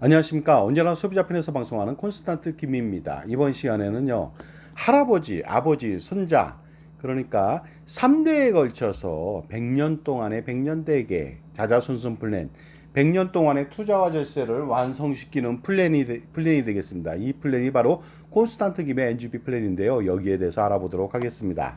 안녕하십니까. 언제나 소비자 편에서 방송하는 콘스탄트 김입니다. 이번 시간에는요, 할아버지, 아버지, 손자, 그러니까 3대에 걸쳐서 100년 동안의 100년 대계 자자손손 플랜, 100년 동안의 투자와 절세를 완성시키는 플랜이 되겠습니다. 이 플랜이 바로 콘스탄트 김의 NGP 플랜인데요. 여기에 대해서 알아보도록 하겠습니다.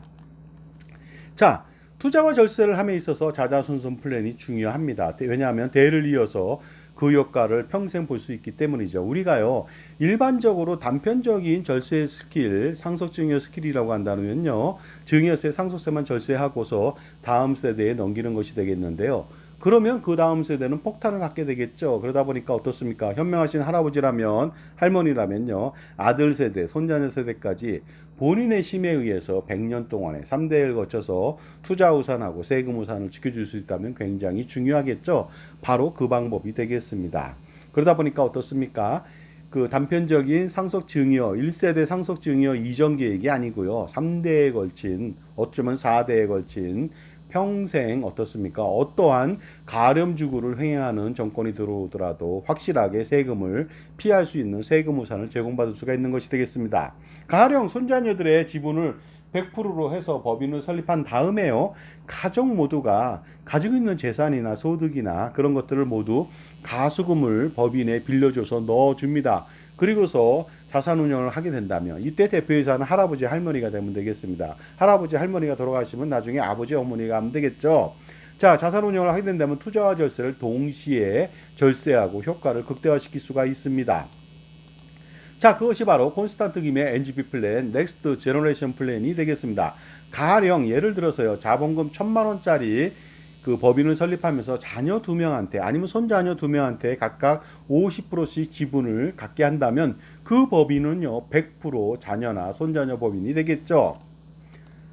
자, 투자와 절세를 함에 있어서 자자손손 플랜이 중요합니다. 왜냐하면 대를 이어서 그 효과를 평생 볼 수 있기 때문이죠. 우리가요, 일반적으로 단편적인 절세 스킬, 상속증여 스킬이라고 한다면요, 증여세, 상속세만 절세하고서 다음 세대에 넘기는 것이 되겠는데요. 그러면 그 다음 세대는 폭탄을 갖게 되겠죠. 그러다 보니까 어떻습니까? 현명하신 할아버지라면, 할머니라면요, 아들 세대, 손자녀 세대까지 본인의 힘에 의해서 100년 동안에 3대를 거쳐서 투자 우산하고 세금 우산을 지켜줄 수 있다면 굉장히 중요하겠죠. 바로 그 방법이 되겠습니다. 그러다 보니까 어떻습니까? 그 단편적인 상속 증여, 1세대 상속 증여 이전 계획이 아니고요. 3대에 걸친, 어쩌면 4대에 걸친 평생 어떻습니까? 어떠한 가렴주구를 횡행하는 정권이 들어오더라도 확실하게 세금을 피할 수 있는 세금 우산을 제공받을 수가 있는 것이 되겠습니다. 가령 손자녀들의 지분을 100%로 해서 법인을 설립한 다음에요, 가족 모두가 가지고 있는 재산이나 소득이나 그런 것들을 모두 가수금을 법인에 빌려줘서 넣어줍니다. 그리고서 자산 운영을 하게 된다면 이때 대표이사는 할아버지 할머니가 되면 되겠습니다. 할아버지 할머니가 돌아가시면 나중에 아버지 어머니가 하면 되겠죠. 자, 자산 운영을 하게 된다면 투자와 절세를 동시에 절세하고 효과를 극대화시킬 수가 있습니다. 자, 그것이 바로 콘스탄트 김의 NGP 플랜, 넥스트 제너레이션 플랜이 되겠습니다. 가령 예를 들어서요, 자본금 1,000만 원짜리 그 법인을 설립하면서 자녀 2명한테 아니면 손자녀 2명한테 각각 50%씩 지분을 갖게 한다면 그 법인은요, 100% 자녀나 손자녀 법인이 되겠죠.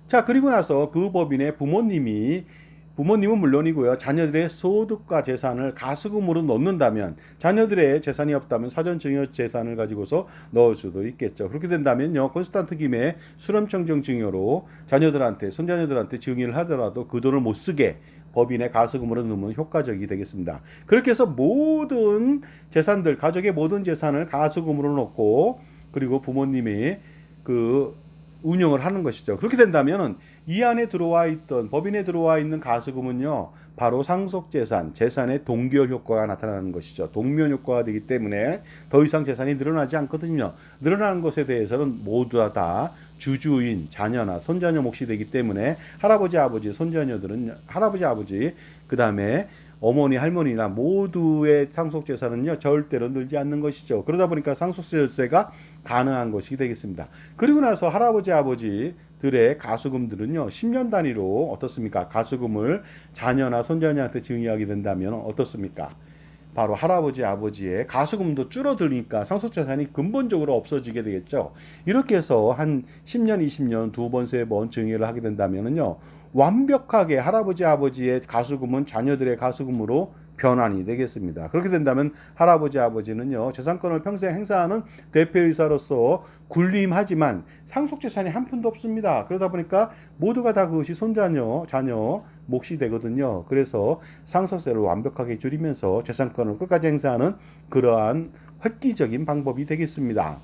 자, 그리고 나서 그 법인의 부모님은 물론이고요, 자녀들의 소득과 재산을 가수금으로 넣는다면, 자녀들의 재산이 없다면 사전증여 재산을 가지고서 넣을 수도 있겠죠. 그렇게 된다면요, 콘스탄트 김의 수렴청정 증여로 자녀들한테, 손자녀들한테 증여를 하더라도 그 돈을 못 쓰게 법인의 가수금으로 넣으면 효과적이 되겠습니다. 그렇게 해서 모든 재산들, 가족의 모든 재산을 가수금으로 넣고, 그리고 부모님이 그 운영을 하는 것이죠. 그렇게 된다면 이 안에 들어와 있던, 법인에 들어와 있는 가수금은요, 바로 상속재산, 재산의 동결 효과가 나타나는 것이죠. 동면 효과가 되기 때문에 더 이상 재산이 늘어나지 않거든요. 늘어나는 것에 대해서는 모두 다 주주인 자녀나 손자녀 몫이 되기 때문에 할아버지, 아버지, 손자녀들은 할아버지, 아버지, 그 다음에 어머니, 할머니나 모두의 상속재산은요, 절대로 늘지 않는 것이죠. 그러다 보니까 상속세가 가능한 것이 되겠습니다. 그리고 나서 할아버지, 아버지들의 가수금들은요, 10년 단위로 어떻습니까? 가수금을 자녀나 손자녀한테 증여하게 된다면 어떻습니까? 바로 할아버지, 아버지의 가수금도 줄어들니까 상속재산이 근본적으로 없어지게 되겠죠. 이렇게 해서 한 10년, 20년, 두 번, 세 번 증여를 하게 된다면요, 완벽하게 할아버지, 아버지의 가수금은 자녀들의 가수금으로 변환이 되겠습니다. 그렇게 된다면 할아버지, 아버지는요, 재산권을 평생 행사하는 대표이사로서 군림하지만 상속재산이 한 푼도 없습니다. 그러다 보니까 모두가 다 그것이 손자녀, 자녀 몫이 되거든요. 그래서 상속세를 완벽하게 줄이면서 재산권을 끝까지 행사하는 그러한 획기적인 방법이 되겠습니다.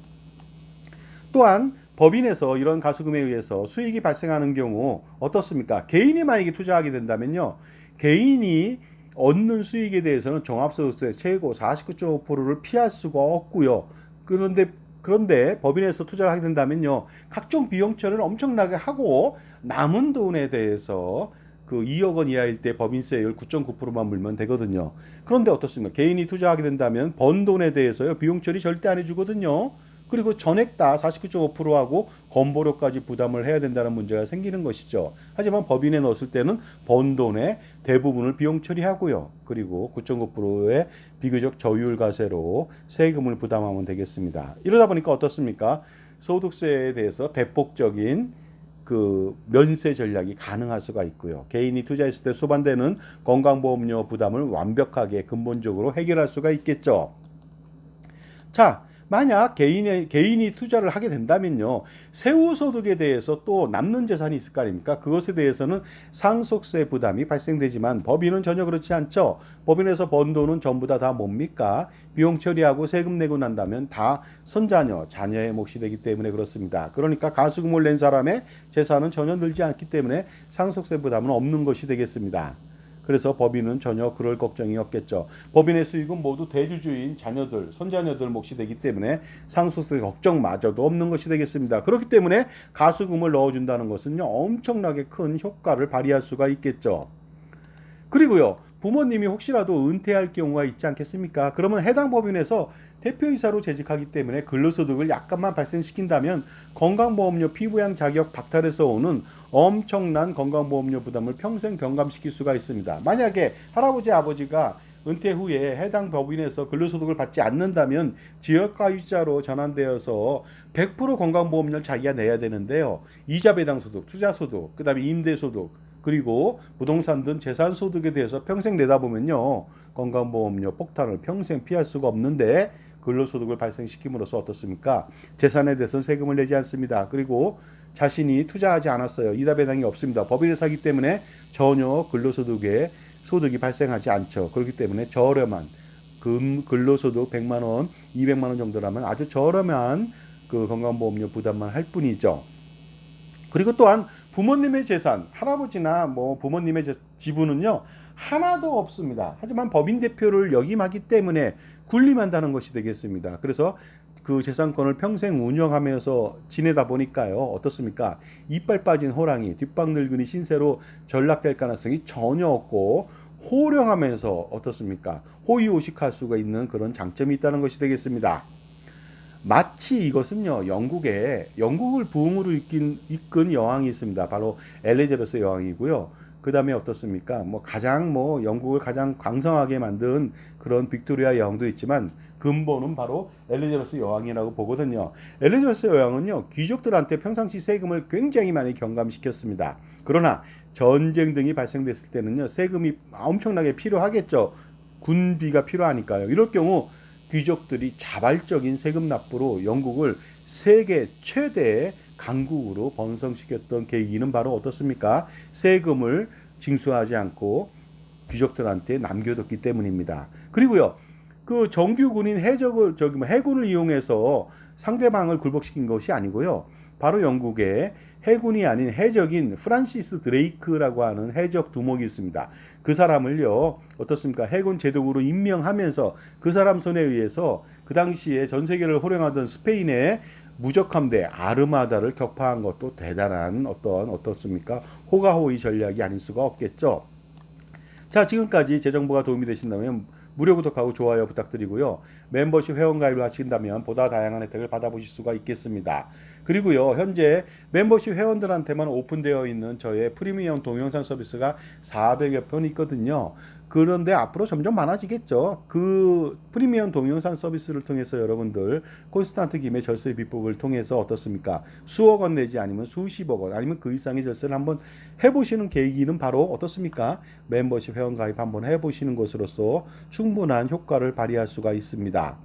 또한 법인에서 이런 가수금에 의해서 수익이 발생하는 경우 어떻습니까? 개인이 만약에 투자하게 된다면요, 개인이 얻는 수익에 대해서는 종합소득세 최고 49.5%를 피할 수가 없고요. 그런데 법인에서 투자를 하게 된다면요, 각종 비용 처리를 엄청나게 하고 남은 돈에 대해서 그 2억 원 이하일 때 법인세율 9.9%만 물면 되거든요. 그런데 어떻습니까? 개인이 투자하게 된다면 번 돈에 대해서요, 비용 처리 절대 안 해주거든요. 그리고 전액 다 49.5%하고 건보료까지 부담을 해야 된다는 문제가 생기는 것이죠. 하지만 법인에 넣었을 때는 번 돈의 대부분을 비용 처리하고요. 그리고 9.9%의 비교적 저율과세로 세금을 부담하면 되겠습니다. 이러다 보니까 어떻습니까? 소득세에 대해서 대폭적인 그 면세 전략이 가능할 수가 있고요. 개인이 투자했을 때 수반되는 건강보험료 부담을 완벽하게 근본적으로 해결할 수가 있겠죠. 자, 만약 개인이 투자를 하게 된다면요, 세후소득에 대해서 또 남는 재산이 있을 거 아닙니까? 그것에 대해서는 상속세 부담이 발생되지만 법인은 전혀 그렇지 않죠. 법인에서 번 돈은 전부 다 뭡니까? 비용 처리하고 세금 내고 난다면 다 손자녀, 자녀의 몫이 되기 때문에 그렇습니다. 그러니까 가수금을 낸 사람의 재산은 전혀 늘지 않기 때문에 상속세 부담은 없는 것이 되겠습니다. 그래서 법인은 전혀 그럴 걱정이 없겠죠. 법인의 수익은 모두 대주주인 자녀들, 손자녀들 몫이 되기 때문에 상속세 걱정마저도 없는 것이 되겠습니다. 그렇기 때문에 가수금을 넣어준다는 것은요, 엄청나게 큰 효과를 발휘할 수가 있겠죠. 그리고요, 부모님이 혹시라도 은퇴할 경우가 있지 않겠습니까? 그러면 해당 법인에서 대표이사로 재직하기 때문에 근로소득을 약간만 발생시킨다면 건강보험료 피부양 자격 박탈에서 오는 엄청난 건강보험료 부담을 평생 경감시킬 수가 있습니다. 만약에 할아버지 아버지가 은퇴 후에 해당 법인에서 근로소득을 받지 않는다면 지역가입자로 전환되어서 100% 건강보험료를 자기가 내야 되는데요. 이자 배당소득, 투자소득, 그 다음에 임대소득, 그리고 부동산 등 재산소득에 대해서 평생 내다 보면요, 건강보험료 폭탄을 평생 피할 수가 없는데 근로소득을 발생시킴으로써 어떻습니까? 재산에 대해서는 세금을 내지 않습니다. 그리고 자신이 투자하지 않았어요. 이자 배당이 없습니다. 법인에 사기 때문에 전혀 근로소득에 소득이 발생하지 않죠. 그렇기 때문에 저렴한 근로소득 100만 원, 200만 원 정도라면 아주 저렴한 그 건강보험료 부담만 할 뿐이죠. 그리고 또한 부모님의 재산, 할아버지나 뭐 부모님의 지분은요, 하나도 없습니다. 하지만 법인 대표를 역임하기 때문에 군림한다는 것이 되겠습니다. 그래서 그 재산권을 평생 운영하면서 지내다 보니까요, 어떻습니까? 이빨 빠진 호랑이, 뒷방 늙은이 신세로 전락될 가능성이 전혀 없고 호령하면서 어떻습니까? 호의호식할 수가 있는 그런 장점이 있다는 것이 되겠습니다. 마치 이것은요, 영국을 부흥으로 이끈 여왕이 있습니다. 바로 엘리자베스 여왕이고요. 그 다음에 어떻습니까? 영국을 가장 강성하게 만든 그런 빅토리아 여왕도 있지만 근본은 바로 엘리자베스 여왕이라고 보거든요. 엘리자베스 여왕은요, 귀족들한테 평상시 세금을 굉장히 많이 경감시켰습니다. 그러나 전쟁 등이 발생됐을 때는요, 세금이 엄청나게 필요하겠죠. 군비가 필요하니까요. 이럴 경우 귀족들이 자발적인 세금 납부로 영국을 세계 최대의 강국으로 번성시켰던 계기는 바로 어떻습니까? 세금을 징수하지 않고 귀족들한테 남겨뒀기 때문입니다. 그리고요, 그 정규군인 해군을 이용해서 상대방을 굴복시킨 것이 아니고요, 바로 영국의 해군이 아닌 해적인 프란시스 드레이크라고 하는 해적 두목이 있습니다. 그 사람을요, 어떻습니까? 해군 제독으로 임명하면서 그 사람 손에 의해서 그 당시에 전 세계를 호령하던 스페인의 무적함대 아르마다를 격파한 것도 대단한 어떻습니까? 호가호의 전략이 아닐 수가 없겠죠. 자, 지금까지 제 정보가 도움이 되신다면 무료 구독하고 좋아요 부탁드리고요. 멤버십 회원 가입을 하신다면 보다 다양한 혜택을 받아보실 수가 있겠습니다. 그리고요, 현재 멤버십 회원들한테만 오픈되어 있는 저의 프리미엄 동영상 서비스가 400여 편 있거든요. 그런데 앞으로 점점 많아지겠죠. 그 프리미엄 동영상 서비스를 통해서 여러분들 콘스탄트 김의 절세 비법을 통해서 어떻습니까? 수억 원 내지 아니면 수십억 원 아니면 그 이상의 절세를 한번 해보시는 계기는 바로 어떻습니까? 멤버십 회원 가입 한번 해보시는 것으로서 충분한 효과를 발휘할 수가 있습니다.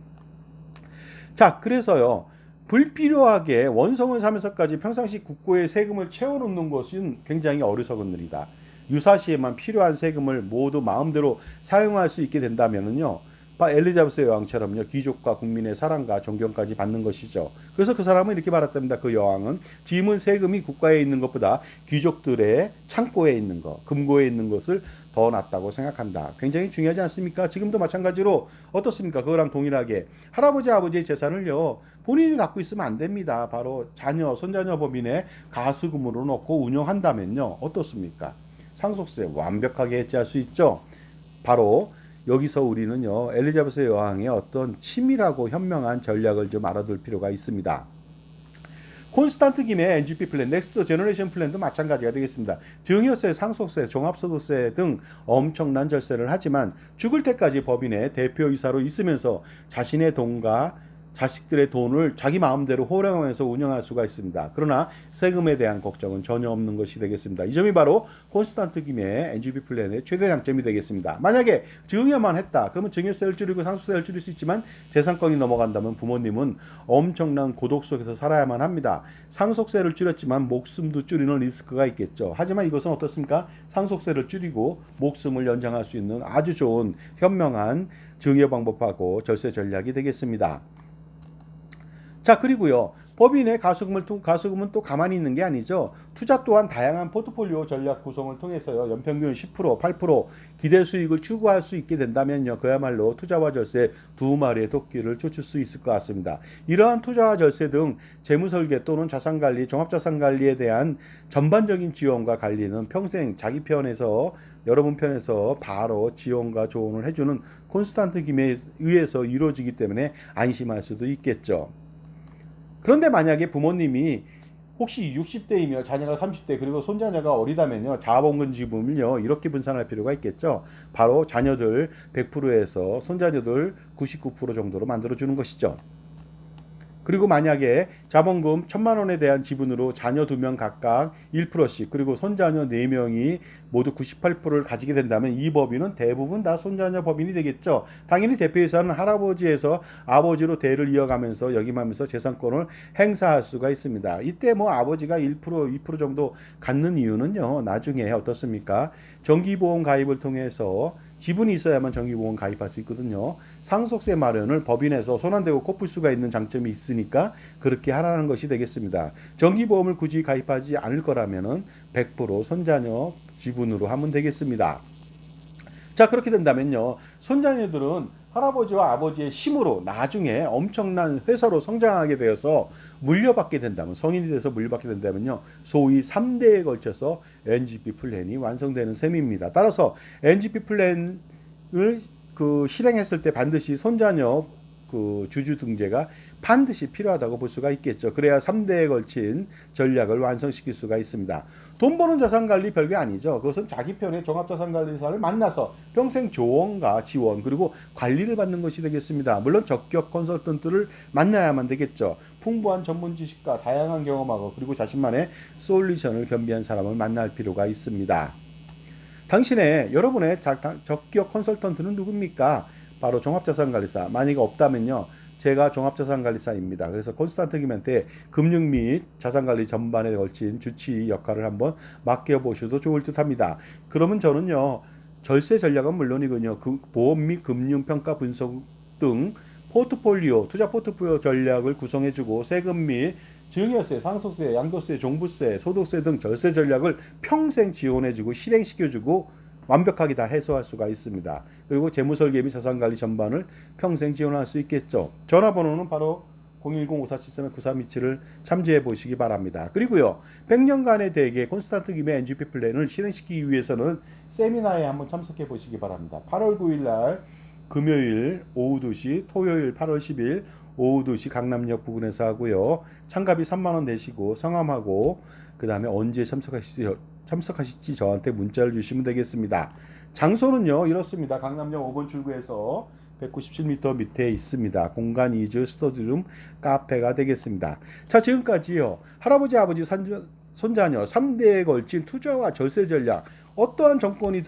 자, 그래서요, 불필요하게 원성을 사면서까지 평상시 국고에 세금을 채워놓는 것은 굉장히 어리석은 일이다. 유사시에만 필요한 세금을 모두 마음대로 사용할 수 있게 된다면요, 엘리자베스 여왕처럼요, 귀족과 국민의 사랑과 존경까지 받는 것이죠. 그래서 그 사람은 이렇게 말했답니다. 그 여왕은 짐은 세금이 국가에 있는 것보다 귀족들의 창고에 있는 것, 금고에 있는 것을 더 낫다고 생각한다. 굉장히 중요하지 않습니까? 지금도 마찬가지로 어떻습니까? 그거랑 동일하게 할아버지 아버지의 재산을요, 본인이 갖고 있으면 안 됩니다. 바로 자녀, 손자녀 법인에 가수금으로 넣고 운영한다면요, 어떻습니까? 상속세 완벽하게 해지할 수 있죠. 바로 여기서 우리는요, 엘리자베스 여왕의 어떤 치밀하고 현명한 전략을 좀 알아둘 필요가 있습니다. 콘스탄트 김의 NGP 플랜, 넥스트 제너레이션 플랜도 마찬가지가 되겠습니다. 증여세, 상속세, 종합소득세 등 엄청난 절세를 하지만 죽을 때까지 법인의 대표이사로 있으면서 자신의 돈과 자식들의 돈을 자기 마음대로 호령하면서 운영할 수가 있습니다. 그러나 세금에 대한 걱정은 전혀 없는 것이 되겠습니다. 이 점이 바로 콘스탄트 김의 NGP 플랜의 최대 장점이 되겠습니다. 만약에 증여만 했다. 그러면 증여세를 줄이고 상속세를 줄일 수 있지만 재산권이 넘어간다면 부모님은 엄청난 고독 속에서 살아야만 합니다. 상속세를 줄였지만 목숨도 줄이는 리스크가 있겠죠. 하지만 이것은 어떻습니까? 상속세를 줄이고 목숨을 연장할 수 있는 아주 좋은 현명한 증여 방법하고 절세 전략이 되겠습니다. 자, 그리고요. 법인의 가수금은 또 가만히 있는 게 아니죠. 투자 또한 다양한 포트폴리오 전략 구성을 통해서요. 연평균 10%, 8% 기대 수익을 추구할 수 있게 된다면요. 그야말로 투자와 절세 두 마리의 토끼를 쫓을 수 있을 것 같습니다. 이러한 투자와 절세 등 재무설계 또는 자산관리, 종합자산관리에 대한 전반적인 지원과 관리는 평생 자기 편에서 여러분 편에서 바로 지원과 조언을 해주는 콘스탄트 김에 의해서 이루어지기 때문에 안심할 수도 있겠죠. 그런데 만약에 부모님이 혹시 60대이며 자녀가 30대 그리고 손자녀가 어리다면요. 자본금 지분을요. 이렇게 분산할 필요가 있겠죠. 바로 자녀들 100%에서 손자녀들 99% 정도로 만들어주는 것이죠. 그리고 만약에 자본금 1,000만 원에 대한 지분으로 자녀 2명 각각 1%씩 그리고 손자녀 4명이 모두 98%를 가지게 된다면 이 법인은 대부분 다 손자녀 법인이 되겠죠. 당연히 대표이사는 할아버지에서 아버지로 대를 이어가면서 역임하면서 재산권을 행사할 수가 있습니다. 이때 뭐 아버지가 1%, 2% 정도 갖는 이유는요. 나중에 어떻습니까? 정기보험 가입을 통해서 지분이 있어야만 정기보험 가입할 수 있거든요. 상속세 마련을 법인에서 손 안 대고 꼽을 수가 있는 장점이 있으니까 그렇게 하라는 것이 되겠습니다. 정기보험을 굳이 가입하지 않을 거라면은 100% 손자녀 지분으로 하면 되겠습니다. 자, 그렇게 된다면요. 손자녀들은 할아버지와 아버지의 힘으로 나중에 엄청난 회사로 성장하게 되어서 물려받게 된다면 성인이 돼서 물려받게 된다면요. 소위 3대에 걸쳐서 NGP 플랜이 완성되는 셈입니다. 따라서 NGP 플랜을 실행했을 때 반드시 손자녀 주주 등재가 반드시 필요하다고 볼 수가 있겠죠. 그래야 3대에 걸친 전략을 완성시킬 수가 있습니다. 돈 버는 자산관리 별게 아니죠. 그것은 자기 편의 종합자산관리사를 만나서 평생 조언과 지원 그리고 관리를 받는 것이 되겠습니다. 물론 적격 컨설턴트를 만나야만 되겠죠. 풍부한 전문 지식과 다양한 경험하고 그리고 자신만의 솔루션을 겸비한 사람을 만날 필요가 있습니다. 여러분의 적격 컨설턴트는 누굽니까? 바로 종합자산관리사. 만약에 없다면요. 제가 종합자산관리사입니다. 그래서 콘스탄트 김한테 금융 및 자산관리 전반에 걸친 주치 역할을 한번 맡겨보셔도 좋을 듯 합니다. 그러면 저는요. 절세 전략은 물론이군요. 보험 및 금융평가 분석 등 투자 포트폴리오 전략을 구성해주고 세금 및 증여세, 상속세, 양도세, 종부세, 소득세 등 절세 전략을 평생 지원해주고 실행시켜주고 완벽하게 다 해소할 수가 있습니다. 그리고 재무설계 및 자산관리 전반을 평생 지원할 수 있겠죠. 전화번호는 바로 010-5473-9327을 참조해 보시기 바랍니다. 그리고요. 100년간의 대계 콘스탄트 김의 NGP 플랜을 실행시키기 위해서는 세미나에 한번 참석해 보시기 바랍니다. 8월 9일 날 금요일 오후 2시, 토요일 8월 10일 오후 2시 강남역 부근에서 하고요. 참가비 3만 원 내시고 성함하고 그 다음에 언제 참석하실지 저한테 문자를 주시면 되겠습니다. 장소는요 이렇습니다. 강남역 5번 출구에서 197m 밑에 있습니다. 공간 이즈 스터디룸 카페가 되겠습니다. 자, 지금까지요 할아버지 아버지 손자녀 3대에 걸친 투자와 절세 전략 어떠한 정권이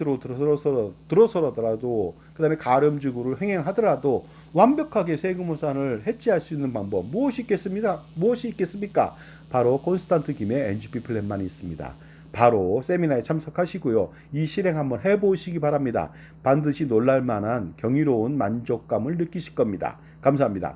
들어서더라도 그 다음에 가렴지구를 횡행하더라도 완벽하게 세금 무산을 해지할 수 있는 방법 무엇이 있겠습니까? 바로 콘스탄트 김의 NGP 플랜만 있습니다. 바로 세미나에 참석하시고요. 이 실행 한번 해보시기 바랍니다. 반드시 놀랄만한 경이로운 만족감을 느끼실 겁니다. 감사합니다.